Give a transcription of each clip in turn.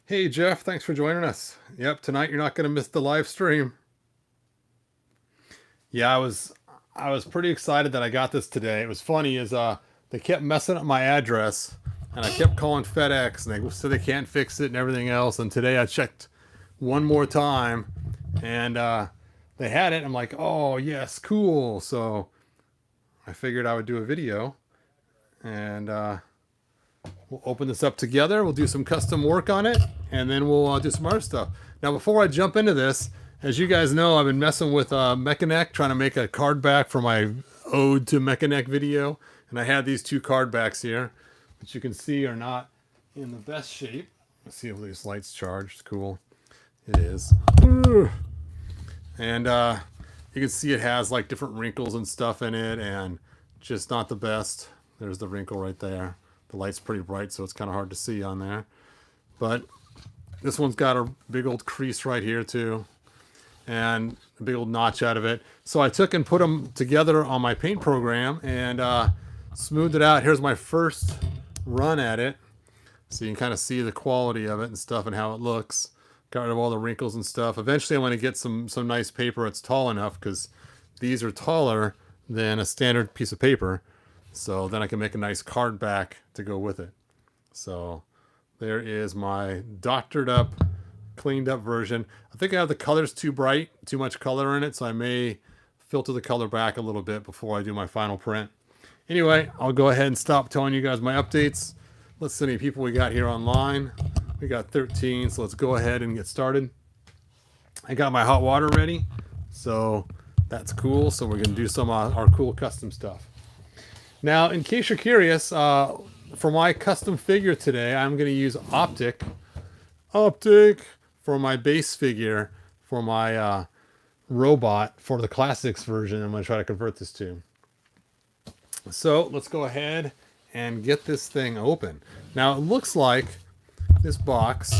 Hey Jeff, thanks for joining us. Yep, tonight you're not going to miss the live stream. Yeah, I was pretty excited that I got this today. It was funny is they kept messing up my address and I kept calling FedEx and they said they can't fix it and everything else. And today I checked one more time and they had it. I'm like, "Oh, yes, cool." So I figured I would do a video and we'll open this up together. We'll do some custom work on it, and then we'll do some other stuff. Now, before I jump into this, as you guys know, I've been messing with Mechanic, trying to make a card back for my Ode to Mechanic video. And I had these two card backs here, which you can see are not in the best shape. Let's see if these lights charge. It's cool. It is. And you can see it has like different wrinkles and stuff in it, and just not the best. There's the wrinkle right there. The light's pretty bright, so it's kind of hard to see on there. But this one's got a big old crease right here too, and a big old notch out of it. So I took and put them together on my paint program and smoothed it out. Here's my first run at it. So you can kind of see the quality of it and stuff and how it looks. Got rid of all the wrinkles and stuff. Eventually I want to get some nice paper that's tall enough, because these are taller than a standard piece of paper. So then I can make a nice card back to go with it. So there is my doctored up, cleaned up version. I think I have the colors too bright, too much color in it, so I may filter the color back a little bit before I do my final print. Anyway, I'll go ahead and stop telling you guys my updates. Let's see how many people we got here online. We got 13, so let's go ahead and get started. I got my hot water ready, so that's cool. So we're going to do some our cool custom stuff. Now, in case you're curious, for my custom figure today, I'm going to use Optic for my base figure for my robot for the classics version. I'm going to try to convert this to. So let's go ahead and get this thing open. Now, it looks like this box,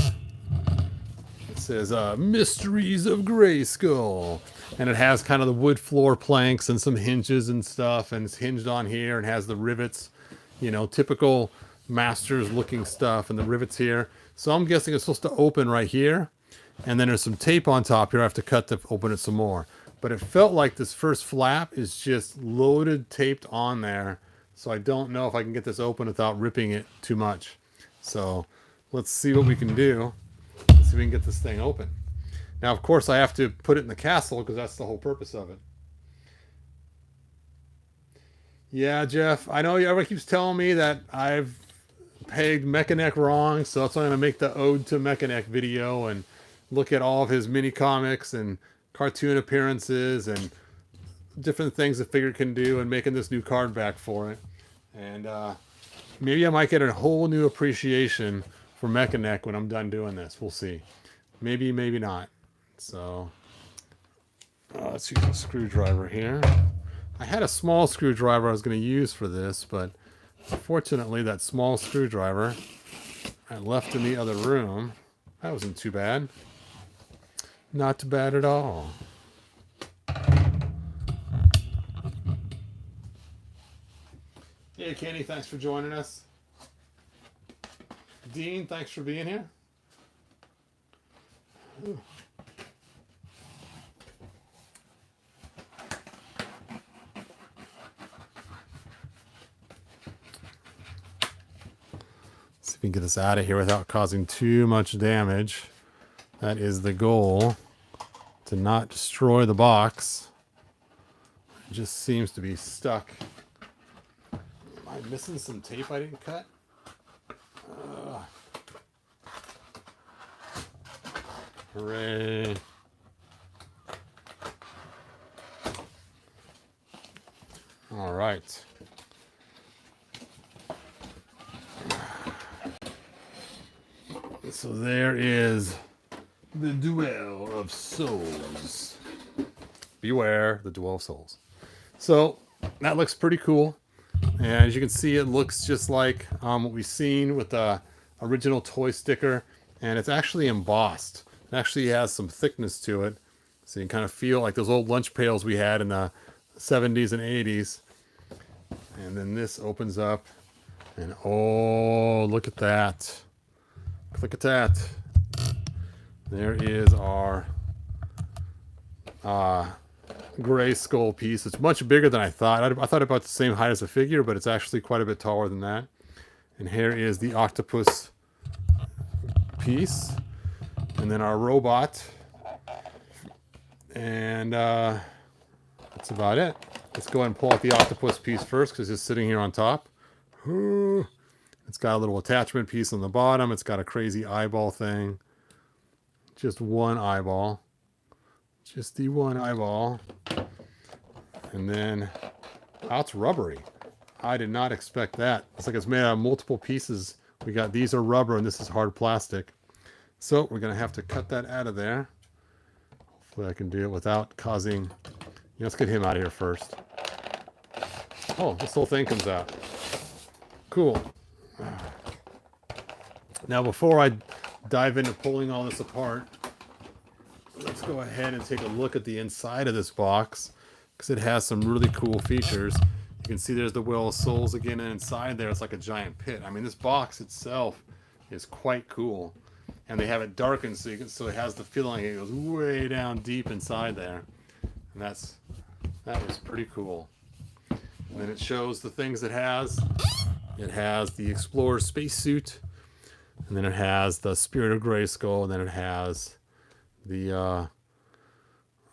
it says Mysteries of Grayskull. And it has kind of the wood floor planks and some hinges and stuff. And it's hinged on here and has the rivets, you know, typical Masters looking stuff, and the rivets here. So I'm guessing it's supposed to open right here. And then there's some tape on top here. I have to cut to open it some more. But it felt like this first flap is just loaded, taped on there. So I don't know if I can get this open without ripping it too much. So let's see what we can do. Let's see if we can get this thing open. Now, of course, I have to put it in the castle because that's the whole purpose of it. Yeah, Jeff, I know everybody keeps telling me that I've pegged Mechanic wrong, so that's why I'm going to make the Ode to Mechanic video and look at all of his mini comics and cartoon appearances and different things the figure can do, and making this new card back for it. And maybe I might get a whole new appreciation for Mechanic when I'm done doing this. We'll see. Maybe, maybe not. So let's use a screwdriver here. I had a small screwdriver I was going to use for this, but unfortunately that small screwdriver I left in the other room. That wasn't too bad. Not too bad at all. Hey Kenny, thanks for joining us. Dean, thanks for being here. Ooh. See if we can get this out of here without causing too much damage. That is the goal, to not destroy the box. It just seems to be stuck. Am I missing some tape I didn't cut? Hooray. All right. So there is the Duel of Souls. Beware the Duel of Souls. So that looks pretty cool. And as you can see, it looks just like what we've seen with the original toy sticker. And it's actually embossed. It actually has some thickness to it. So you can kind of feel like those old lunch pails we had in the 70s and 80s. And then this opens up. And oh, look at that. Look at that. There is our Grayskull piece. It's much bigger than I thought. I thought about the same height as the figure, but it's actually quite a bit taller than that. And here is the Octopus piece. And then our robot. And that's about it. Let's go ahead and pull out the Octopus piece first because it's sitting here on top. It's got a little attachment piece on the bottom. It's got a crazy eyeball thing. Just one eyeball. Just the one eyeball. And then, oh, it's rubbery. I did not expect that. It's like it's made out of multiple pieces. We got, these are rubber and this is hard plastic. So we're going to have to cut that out of there. Hopefully I can do it without causing, let's get him out of here first. Oh, this whole thing comes out. Cool. Now before I dive into pulling all this apart, let's go ahead and take a look at the inside of this box because it has some really cool features. You can see there's the Well of Souls again, and inside there it's like a giant pit. I mean, this box itself is quite cool, and they have it darkened so it has the feeling it goes way down deep inside there, and that is pretty cool. And then it shows the things it has. It has the Explorer spacesuit, and then it has the Spirit of Grayskull, and then it has the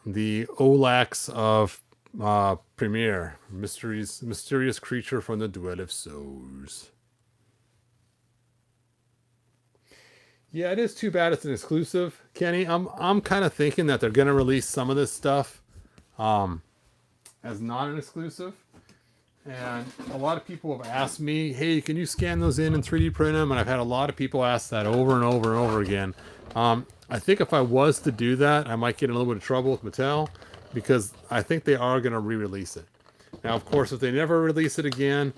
Olax of Premier, mysterious creature from the Duel of Souls. Yeah, it is too bad it's an exclusive, Kenny. I'm kind of thinking that they're gonna release some of this stuff as not an exclusive. And a lot of people have asked me, hey, can you scan those in and 3D print them? And I've had a lot of people ask that over and over and over again. I think if I was to do that, I might get in a little bit of trouble with Mattel because I think they are going to re-release it. Now, of course, if they never release it again,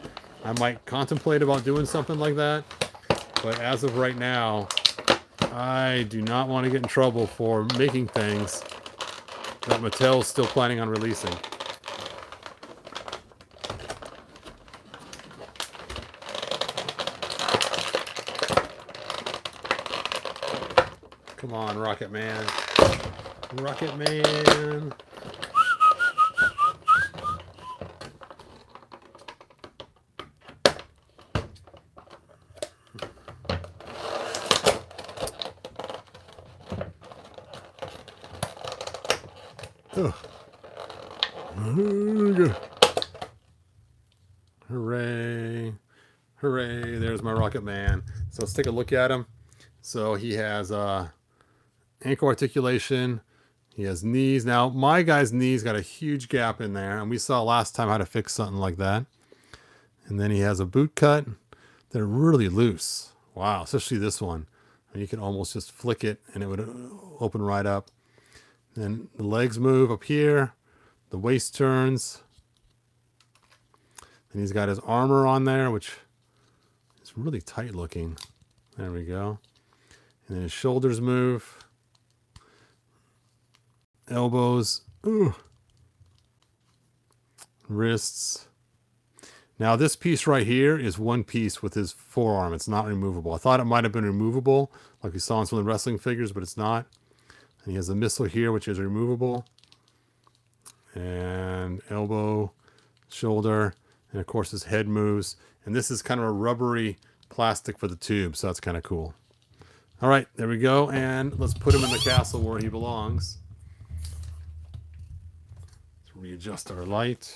I might contemplate about doing something like that. But as of right now, I do not want to get in trouble for making things that Mattel is still planning on releasing. Come on, Rocket Man. Rocket Man. Oh. Hooray. Hooray. There's my Rocket Man. So let's take a look at him. So he has ankle articulation. He has knees. Now, my guy's knees got a huge gap in there, and we saw last time how to fix something like that. And then he has a boot cut. They're really loose. Wow, especially this one. And you can almost just flick it, and it would open right up. Then the legs move up here. The waist turns. And he's got his armor on there, which is really tight looking. There we go. And then his shoulders move. Elbows. Ooh. Wrists. Now this piece right here is one piece with his forearm. It's not removable. I thought it might have been removable, like we saw in some of the wrestling figures, but it's not. And he has a missile here, which is removable. And elbow, shoulder, and of course his head moves. And this is kind of a rubbery plastic for the tube, so that's kind of cool. All right, there we go. And let's put him in the castle where he belongs. Let's readjust our light.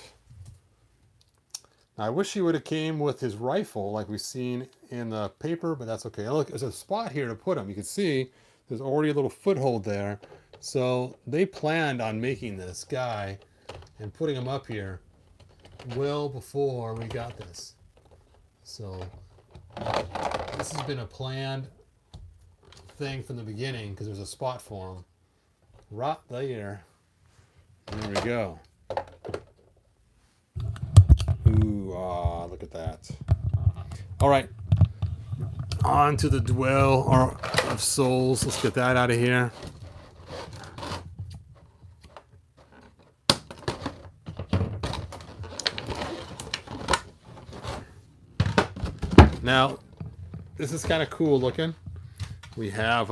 Now, I wish he would have came with his rifle like we've seen in the paper, but that's okay. Look, there's a spot here to put him. You can see there's already a little foothold there. So they planned on making this guy and putting him up here well before we got this. So this has been a planned thing from the beginning because there's a spot for him right there. There we go. Ooh, look at that. All right, on to the Duel of Souls. Let's get that out of here. Now, this is kind of cool looking. We have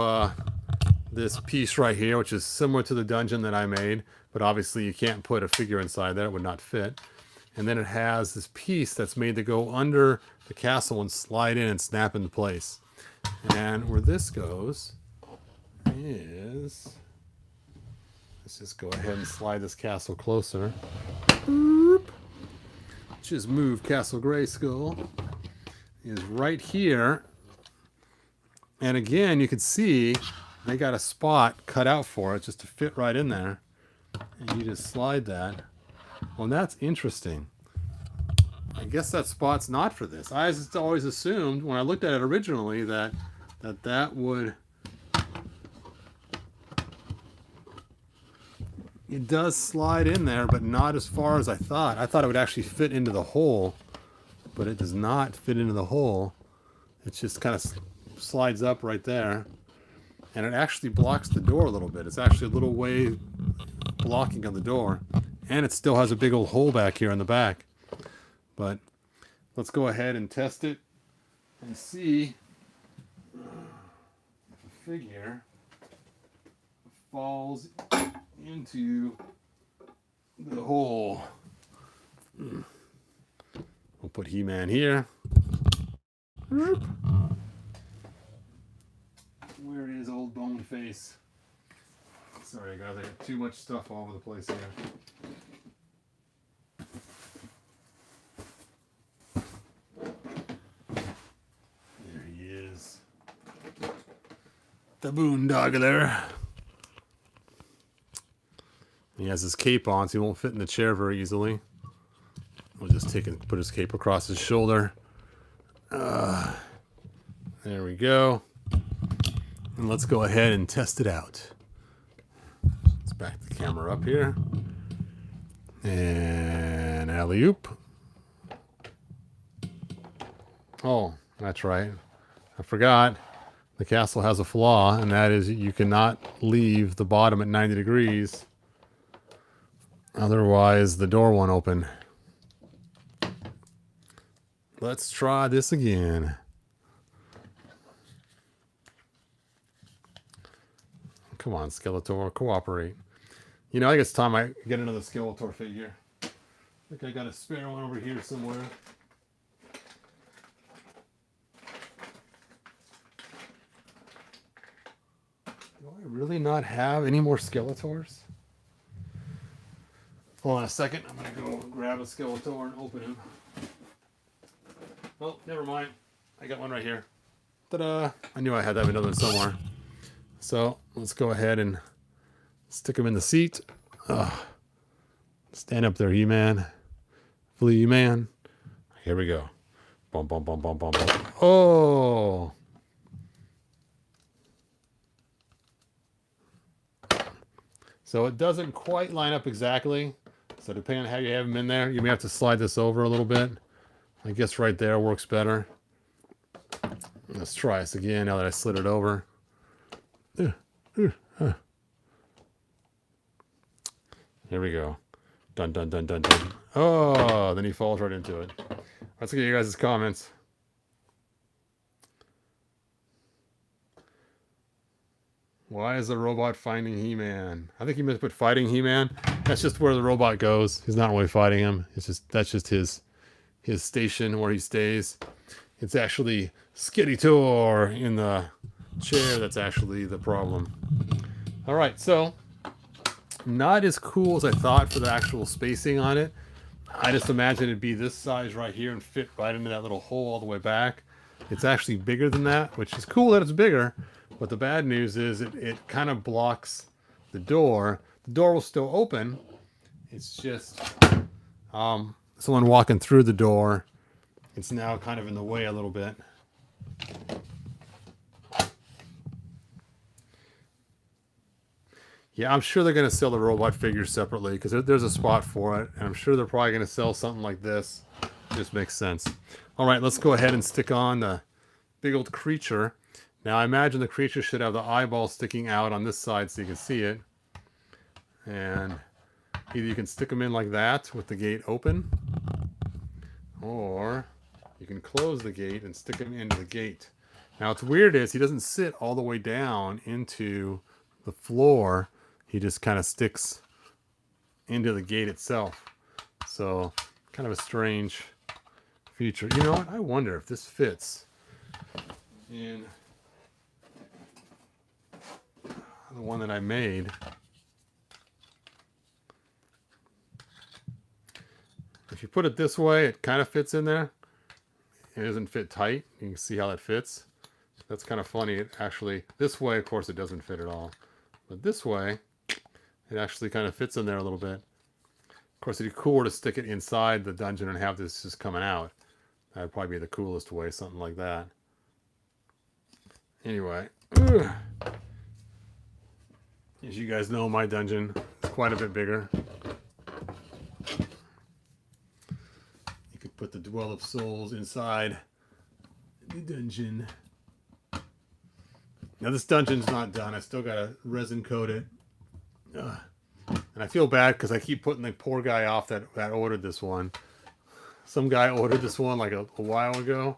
this piece right here, which is similar to the dungeon that I made, but obviously you can't put a figure inside there. It would not fit. And then it has this piece that's made to go under the castle and slide in and snap into place. And where this goes is, let's just go ahead and slide this castle closer. Boop. Just move Castle Grayskull. Is right here. And again, you can see they got a spot cut out for it just to fit right in there. And you just slide that. Well, that's interesting. I guess that spot's not for this. I just always assumed when I looked at it originally that would... It does slide in there, but not as far as I thought. I thought it would actually fit into the hole, but it does not fit into the hole. It just kind of slides up right there. And it actually blocks the door a little bit. It's actually a little way blocking on the door. And it still has a big old hole back here in the back. But let's go ahead and test it and see if a figure falls into the hole. We'll put He-Man here. Where is old Bone Face? Sorry guys, I got too much stuff all over the place here. There he is. The boondoggler. He has his cape on, so he won't fit in the chair very easily. We'll just take and put his cape across his shoulder. There we go. And let's go ahead and test it out. Let's back the camera up here. And alley-oop. Oh, that's right. I forgot. The castle has a flaw, and that is you cannot leave the bottom at 90 degrees. Otherwise, the door won't open. Let's try this again. Come on, Skeletor, cooperate. You know, I think it's time I get another Skeletor figure. I think I got a spare one over here somewhere. Do I really not have any more Skeletors? Hold on a second. I'm going to go grab a Skeletor and open him. Oh, never mind. I got one right here. Ta-da! I knew I had that another one somewhere. So, let's go ahead and stick him in the seat. Stand up there, He-Man. Flea Man. Here we go. Bum, bum, bum, bum, bum, bum. Oh! So it doesn't quite line up exactly. So depending on how you have him in there, you may have to slide this over a little bit. I guess right there works better. Let's try this again now that I slid it over. Here we go. Dun, dun, dun, dun, dun. Oh, then he falls right into it. Let's get you guys' comments. Why is the robot finding He-Man? I think he meant to put fighting He-Man. That's just where the robot goes. He's not really fighting him. It's just that's just his station where he stays. It's actually Skeletor in the chair that's actually the problem. All right, so not as cool as I thought for the actual spacing on it. I just imagined it'd be this size right here and fit right into that little hole all the way back. It's actually bigger than that, which is cool that it's bigger. But the bad news is it kind of blocks the door. The door will still open. It's just someone walking through the door. It's now kind of in the way a little bit. Yeah, I'm sure they're going to sell the robot figures separately because there's a spot for it. And I'm sure they're probably going to sell something like this. Just makes sense. All right, let's go ahead and stick on the big old creature. Now, I imagine the creature should have the eyeball sticking out on this side so you can see it. And either you can stick them in like that with the gate open, or you can close the gate and stick him into the gate. Now, what's weird is he doesn't sit all the way down into the floor, he just kind of sticks into the gate itself. So kind of a strange feature. You know what? I wonder if this fits in the one that I made. If you put it this way, it kind of fits in there. It doesn't fit tight. You can see how that fits. That's kind of funny. It actually, this way, of course, it doesn't fit at all. But this way, it actually kind of fits in there a little bit. Of course, it'd be cooler to stick it inside the dungeon and have this just coming out. That would probably be the coolest way, something like that. Anyway, as you guys know, my dungeon is quite a bit bigger. You could put the Dwell of Souls inside the dungeon. Now this dungeon's not done. I still gotta resin coat it. And I feel bad because I keep putting the poor guy off that ordered this one. Some guy ordered this one like a while ago.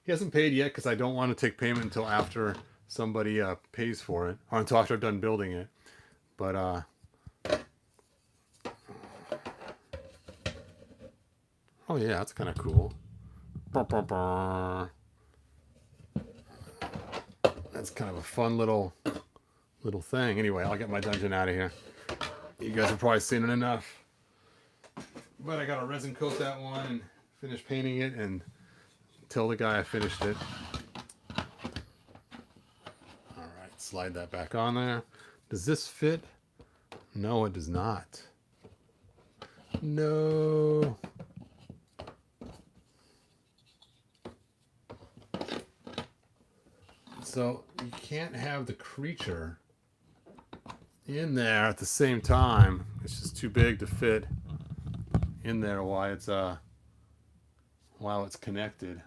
He hasn't paid yet because I don't want to take payment until after somebody pays for it. Or until after I'm done building it. But, oh yeah, that's kind of cool. That's kind of a fun little thing. Anyway, I'll get my dungeon out of here. You guys have probably seen it enough. But I gotta resin coat that one and finish painting it and tell the guy I finished it. Alright, slide that back on there. Does this fit? No, it does not. No. So you can't have the creature in there at the same time. It's just too big to fit in there while it's connected.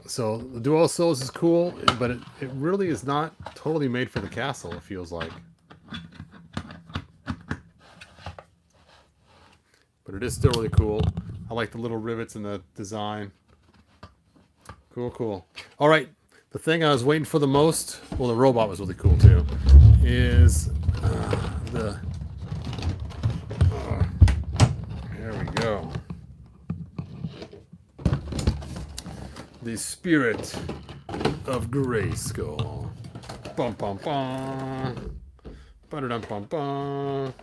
So the Dual Souls is cool, but it really is not totally made for the castle, it feels like. But it is still really cool. I like the little rivets in the design. Cool, cool. All right, the thing I was waiting for the most, well, the robot was really cool too, is there we go. The spirit of Grayskull. Bum bum bum. Ba-da-dum bum bum.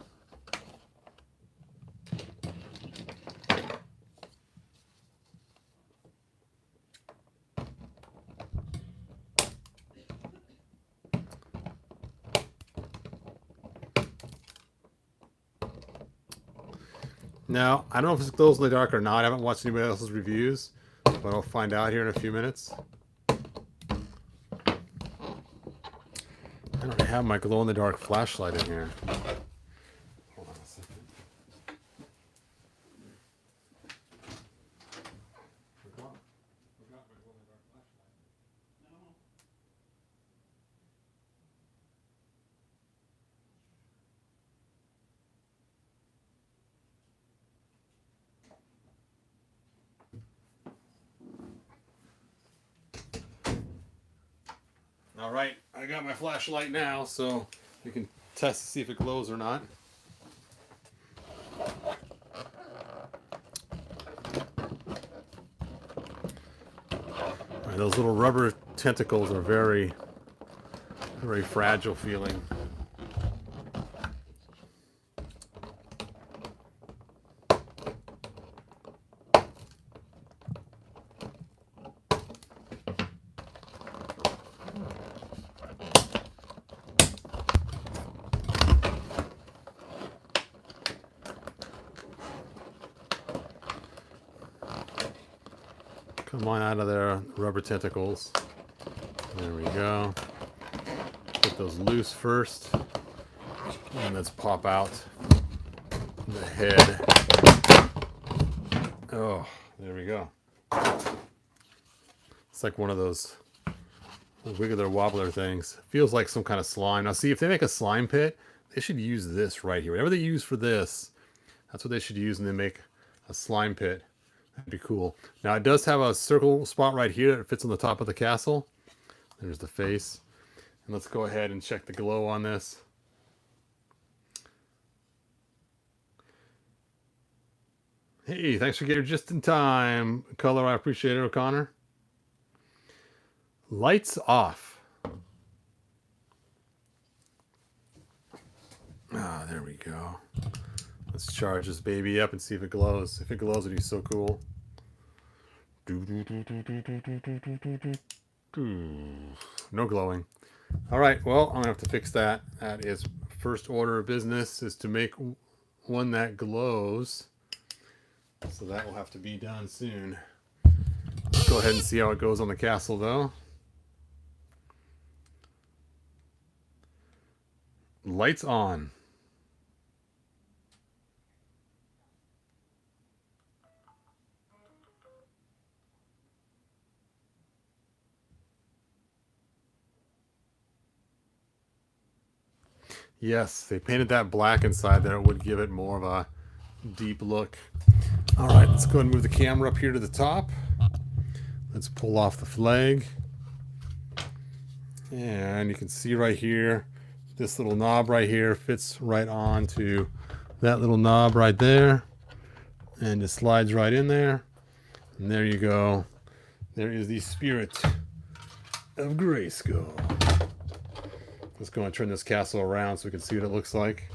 Now, I don't know if it glows in the dark or not. I haven't watched anybody else's reviews, but I'll find out here in a few minutes. I don't have my glow-in-the-dark flashlight in here. Hold on a second. Forgot my glow-in-the-dark flashlight. All right, I got my flashlight now, so we can test to see if it glows or not. All right, those little rubber tentacles are very, very fragile feeling. Come on out of there, rubber tentacles. There we go. Get those loose first. And let's pop out the head. Oh, there we go. It's like one of those wiggler wobbler things. Feels like some kind of slime. Now see, if they make a slime pit, they should use this right here. Whatever they use for this, that's what they should use when they make a slime pit. That'd be cool. Now it does have a circle spot right here that fits on the top of the castle. There's the face. And let's go ahead and check the glow on this. Hey, thanks for getting here just in time. Color, I appreciate it, O'Connor. Lights off. Ah, there we go. Let's charge this baby up and see if it glows. If it glows, it'd be so cool. No glowing. All right, well, I'm gonna have to fix that. That is first order of business, is to make one that glows. So that will have to be done soon. Let's go ahead and see how it goes on the castle, though. Lights on. Yes, they painted that black inside there. It would give it more of a deep look. All right, let's go ahead and move the camera up here to the top. Let's pull off the flag. And you can see right here, this little knob right here fits right onto that little knob right there. And it slides right in there. And there you go. There is the spirit of Grayskull. Let's go and turn this castle around so we can see what it looks like.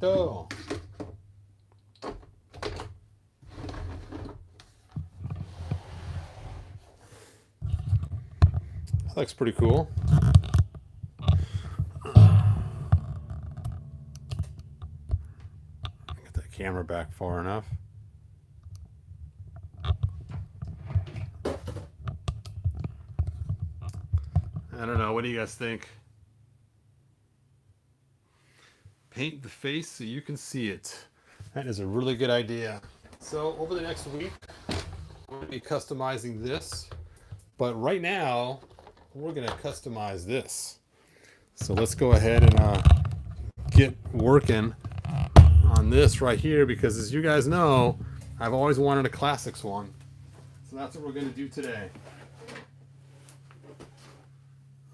Oh. That looks pretty cool. Get that camera back far enough. I don't know. What do you guys think? Paint the face so you can see it. That is a really good idea. So over the next week, we're going to be customizing this. But right now, we're going to customize this. So let's go ahead and get working on this right here, because as you guys know, I've always wanted a classics one. So that's what we're going to do today.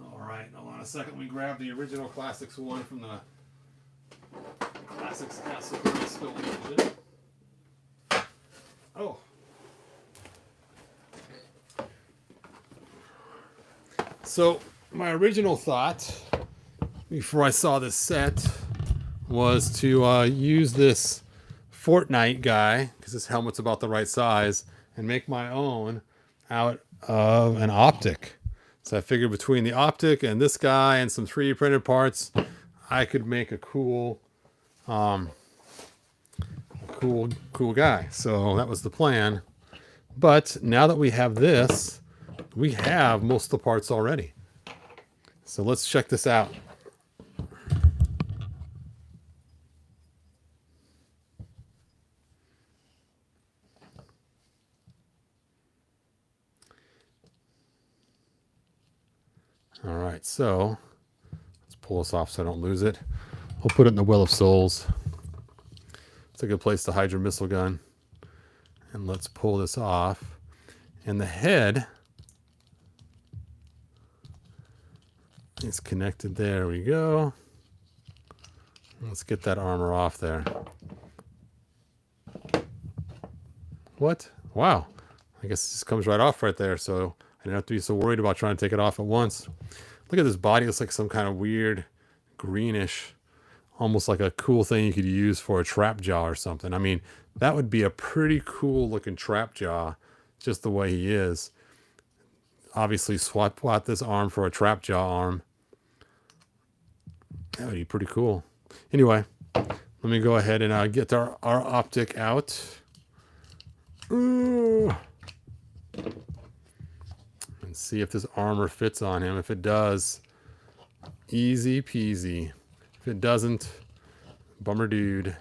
All right, hold on a second. We grab the original classics one from the Classics Castle Grayskull engine. Oh. So my original thought before I saw this set was to use this Fortnite guy, because this helmet's about the right size, and make my own out of an optic. So I figured between the optic and this guy and some 3D printed parts, I could make a cool cool guy. So that was the plan. But now that we have this, we have most of the parts already. So let's check this out. All right, so let's pull this off so I don't lose it. We'll put it in the Well of Souls. It's a good place to hide your missile gun. And let's pull this off. And the head is connected. There we go. Let's get that armor off there. What? Wow. I guess it just comes right off right there, so I didn't have to be so worried about trying to take it off at once. Look at this body. It's like some kind of weird greenish, almost like a cool thing you could use for a trap jaw or something. I mean, that would be a pretty cool looking trap jaw, just the way he is. Obviously, swap out this arm for a trap jaw arm. That would be pretty cool. Anyway, let me go ahead and get our optic out. Ooh. And see if this armor fits on him. If it does, easy peasy. If it doesn't, bummer dude.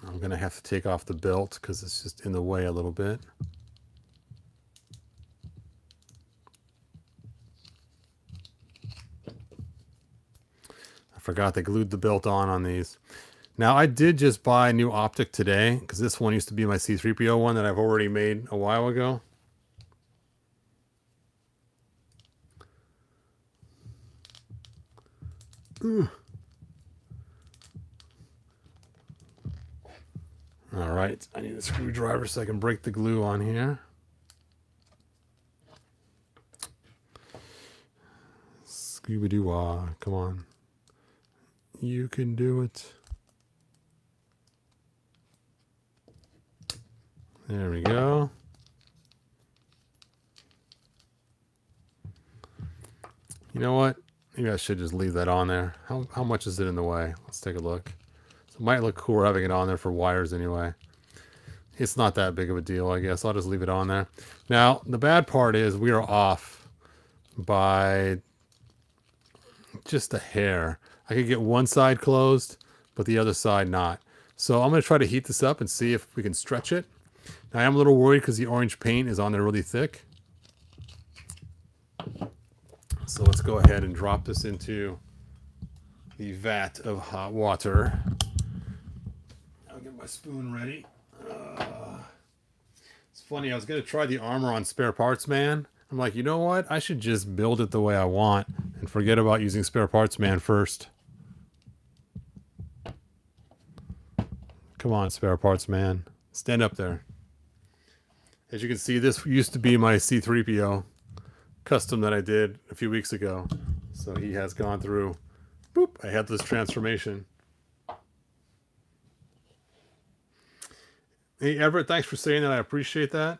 I'm gonna have to take off the belt because it's just in the way a little bit. forgot they glued the belt on these. Now, I did just buy a new optic today, because this one used to be my C-3PO one that I've already made a while ago. All right, I need a screwdriver so I can break the glue on here. Scooby-Doo-wah, come on. You can do it. There we go. You know what? Maybe I should just leave that on there. How much is it in the way? Let's take a look. So it might look cool having it on there for wires anyway. It's not that big of a deal, I guess. I'll just leave it on there. Now, the bad part is we are off by just a hair. I could get one side closed, but the other side not. So I'm going to try to heat this up and see if we can stretch it. Now, I am a little worried because the orange paint is on there really thick. So let's go ahead and drop this into the vat of hot water. I'll get my spoon ready. It's funny, I was going to try the armor on Spare Parts Man. I'm like, you know what? I should just build it the way I want and forget about using Spare Parts Man first. Come on, Spare Parts Man. Stand up there. As you can see, this used to be my C-3PO custom that I did a few weeks ago. So he has gone through, boop, I had this transformation. Hey, Everett, thanks for saying that. I appreciate that.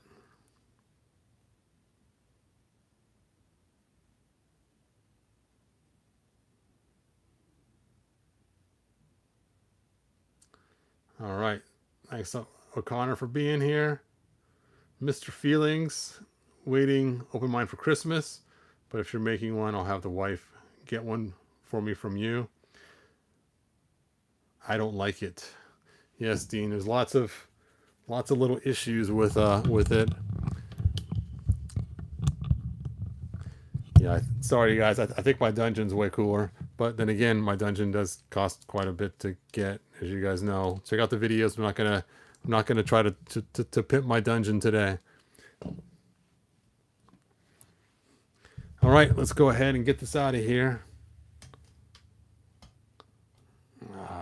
All right. Thanks, O'Connor, for being here. Mr. Feelings, waiting open mind for Christmas. But if you're making one, I'll have the wife get one for me from you. I don't like it. Yes, Dean, there's lots of little issues with it. Yeah, sorry guys. I think my dungeon's way cooler, but then again, my dungeon does cost quite a bit to get, as you guys know. Check out the videos. I'm not gonna try to pimp my dungeon today. All right, let's go ahead and get this out of here.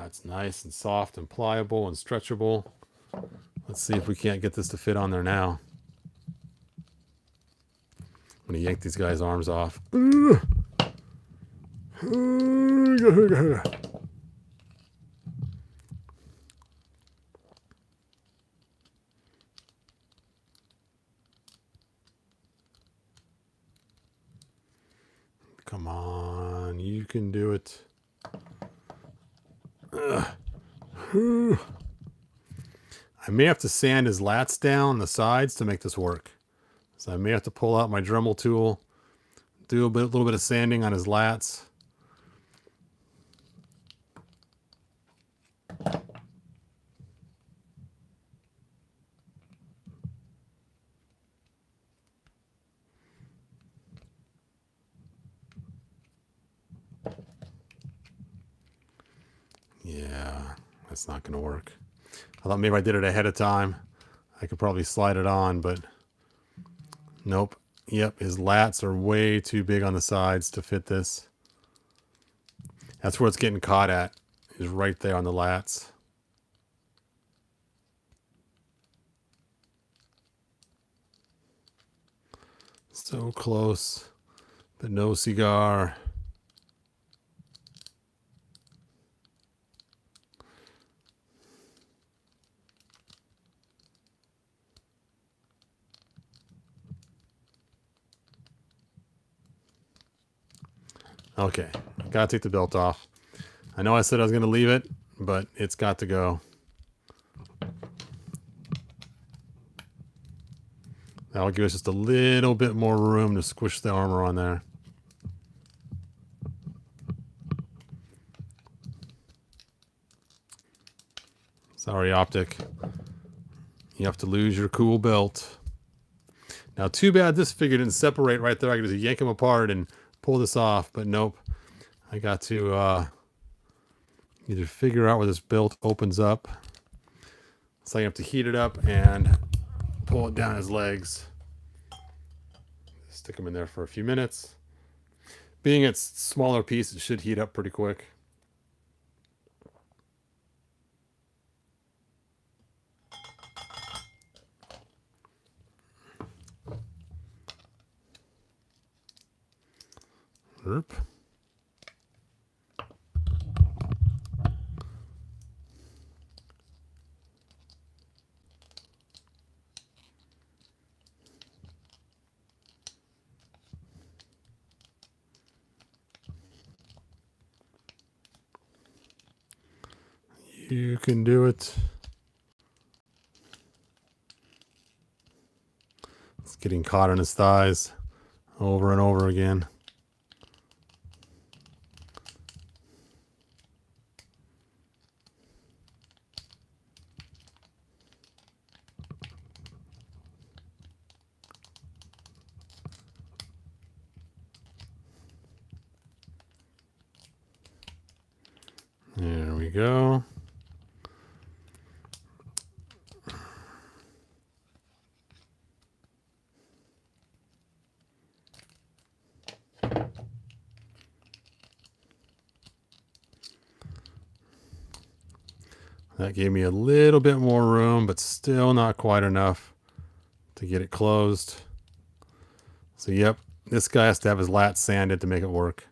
It's nice and soft and pliable and stretchable. Let's see if we can't get this to fit on there now. I'm gonna yank these guys' arms off. Come on, you can do it. I may have to sand his lats down the sides to make this work. So I may have to pull out my Dremel tool, do a little bit of sanding on his lats. Yeah, that's not going to work. I thought maybe I did it ahead of time. I could probably slide it on, but nope. Yep, his lats are way too big on the sides to fit this. That's where it's getting caught at, is right there on the lats. So close, but no cigar. Okay, gotta take the belt off. I know I said I was gonna leave it, but it's got to go. That'll give us just a little bit more room to squish the armor on there. Sorry, Optic. You have to lose your cool belt. Now, too bad this figure didn't separate right there. I could just yank them apart and pull this off, but nope. I got to Either figure out where this belt opens up. So you have to heat it up and pull it down his legs. Stick them in there for a few minutes. Being it's smaller piece, it should heat up pretty quick. Oop. You can do it. It's getting caught on his thighs over and over again. There we go. That gave me a little bit more room, but still not quite enough to get it closed. So yep, this guy has to have his lats sanded to make it work.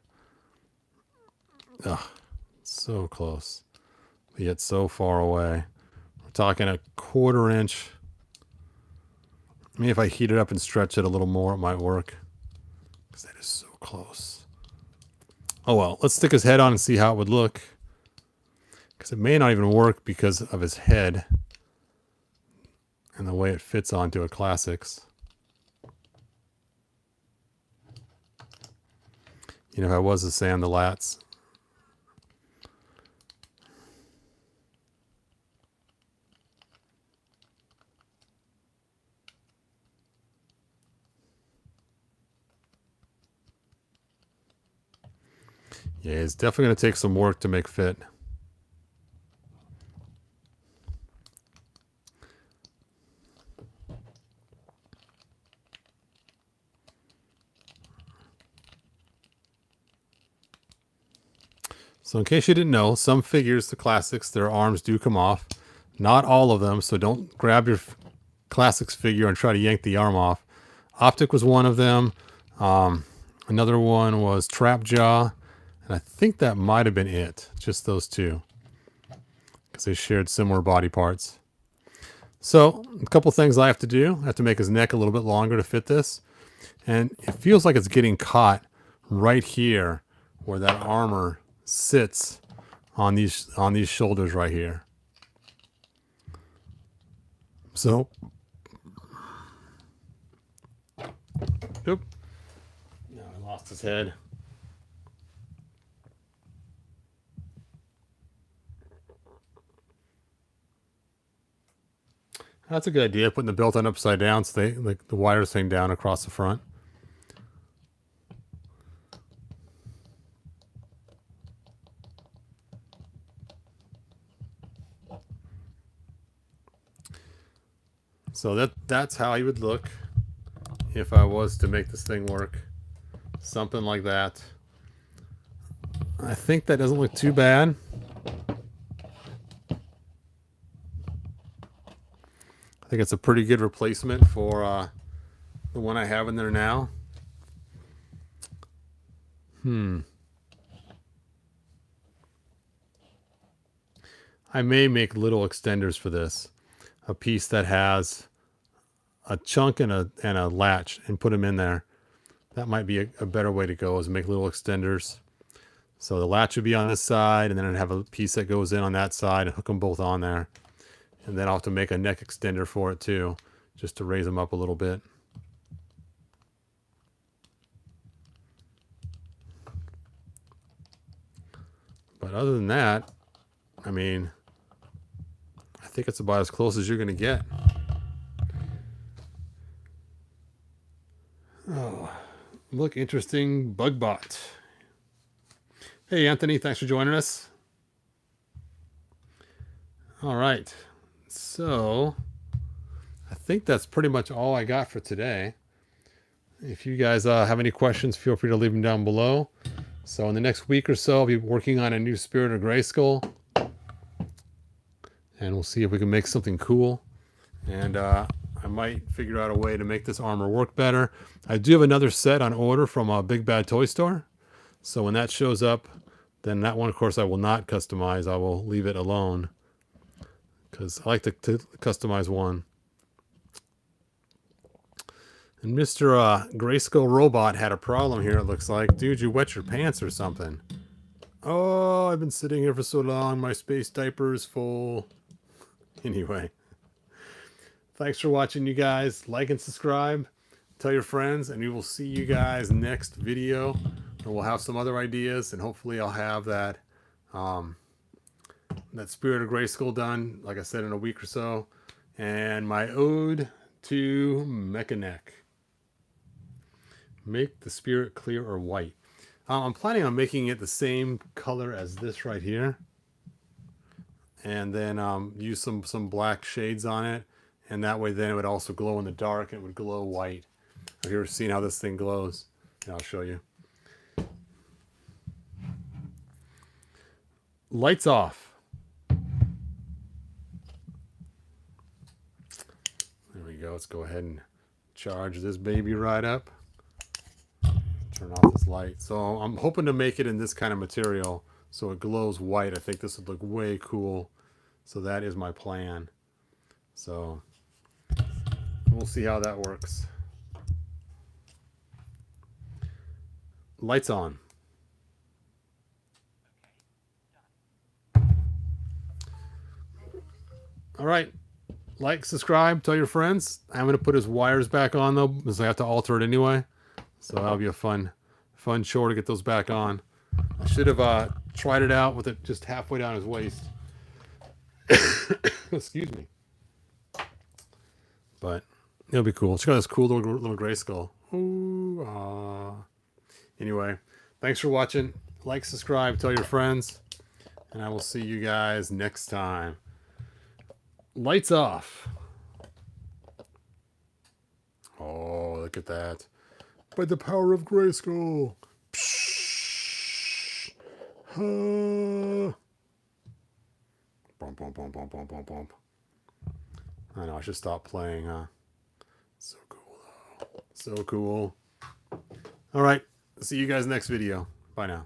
Ugh, so close, but yet so far away. We're talking a 1/4 inch. Maybe if I heat it up and stretch it a little more, it might work. Because that is so close. Oh well, let's stick his head on and see how it would look. Because it may not even work because of his head and the way it fits onto a Classics. You know, if I was to sand the lats. Yeah, it's definitely going to take some work to make fit. So in case you didn't know, some figures, the Classics, their arms do come off. Not all of them, so don't grab your Classics figure and try to yank the arm off. Optic was one of them. Another one was Trapjaw. And I think that might have been it. Just those two. Because they shared similar body parts. So, a couple things I have to do. I have to make his neck a little bit longer to fit this. And it feels like it's getting caught right here where that armor sits on these shoulders right here. So, oop. No, I lost his head. That's a good idea, putting the belt on upside down so they like the wires hang down across the front. So that's how he would look if I was to make this thing work. Something like that. I think that doesn't look too bad. I think it's a pretty good replacement for the one I have in there now. I may make little extenders for this. A piece that has a chunk and a latch and put them in there. That might be a better way to go, is make little extenders. So the latch would be on this side, and then I'd have a piece that goes in on that side and hook them both on there. And then I'll have to make a neck extender for it too, just to raise them up a little bit. But other than that, I mean, I think it's about as close as you're going to get. Oh, look, interesting Bugbot. Hey, Anthony, thanks for joining us. All right. So I think that's pretty much all I got for today. If you guys have any questions, feel free to leave them down below. So in the next week or so, I'll be working on a new Spirit of Grayskull. And we'll see if we can make something cool. And I might figure out a way to make this armor work better. I do have another set on order from a Big Bad Toy Store. So when that shows up, then that one, of course, I will not customize. I will leave it alone. Because I like to customize one. And Mr. Grayskull Robot had a problem here, it looks like. Dude, you wet your pants or something. Oh, I've been sitting here for so long. My space diaper is full. Anyway. Thanks for watching, you guys. Like and subscribe. Tell your friends. And we will see you guys next video. And we'll have some other ideas. And hopefully I'll have that, that Spirit of Grayskull done, like I said, in a week or so. And my ode to Mechanic. Make the spirit clear or white. I'm planning on making it the same color as this right here. And then use some black shades on it. And that way then it would also glow in the dark. It would glow white. Have you ever seen how this thing glows? Yeah, I'll show you. Lights off. There we go. Let's go ahead and charge this baby right up. Turn off this light. So I'm hoping to make it in this kind of material so it glows white. I think this would look way cool. So that is my plan. So we'll see how that works. Lights on. All right. Like, subscribe, tell your friends. I'm going to put his wires back on though, because I have to alter it anyway. So that'll be a fun chore to get those back on. I should have tried it out with it just halfway down his waist. Excuse me. But it'll be cool. Check out this cool little Grayskull. Ooh, anyway, thanks for watching. Like, subscribe, tell your friends. And I will see you guys next time. Lights off. Oh, look at that. By the power of Grayskull. Bump, bump, bump, bump, bump, bump, bump. I know, I should stop playing, huh? So cool, though. So cool. All right. See you guys next video. Bye now.